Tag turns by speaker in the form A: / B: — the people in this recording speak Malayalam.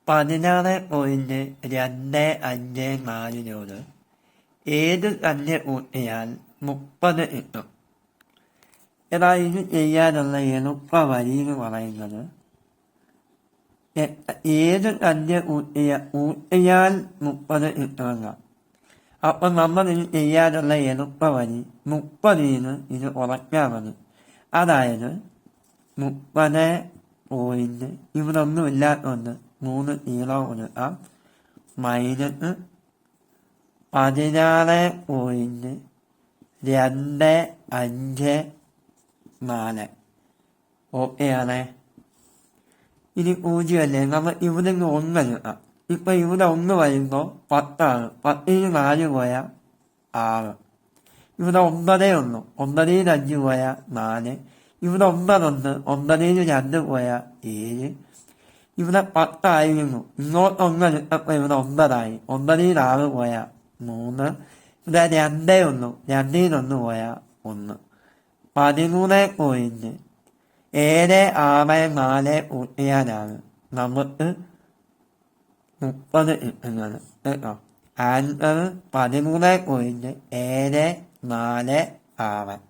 A: 16.254 ഏത് തന്നെ കൂട്ടിയാൽ 30 കിട്ടും. എന്നാൽ ഇത് ചെയ്യാനുള്ള എളുപ്പ വഴി എന്ന് പറയുന്നത് ഏത് തന്നെ കൂട്ടിയാൽ 30 കിട്ടുമെന്ന. അപ്പൊ നമ്മൾ ഇത് ചെയ്യാനുള്ള എളുപ്പ വഴി 30 ഇത് കുറയ്ക്കാൻ മതി. അതായത് 30 ഇവിടെ ഒന്നും ഇല്ലാത്തതുകൊണ്ട് 3 0 കൊടുക്കാം. -16.254. ഓക്കെയാണേ. ഇനി 0 അല്ലേ, നമ്മൾ ഇവിടെ നിന്ന് 1 എടുക്കാം. ഇപ്പൊ ഇവിടെ 1 വരുമ്പോ 10 10 4 പോയാൽ 6. ഇവിടെ 9 ഉള്ളു, 9 5 പോയാൽ 4. ഇവിടെ 9 ഉണ്ട്, 9 2 പോയാൽ 7. ഇവിടെ 10 ആയിരുന്നു, ഇങ്ങോട്ട് 1 എടുത്തപ്പോ ഇവിടെ 9 ആയി. 9 6 പോയാൽ 3. ഇവിടെ 2 ഉള്ളു, 2 1 പോയാൽ 1. 13.764 കൂട്ടിയാലാണ് നമുക്ക് 30 കിട്ടുന്നത് കേട്ടോ. ആൻസർ 13.746.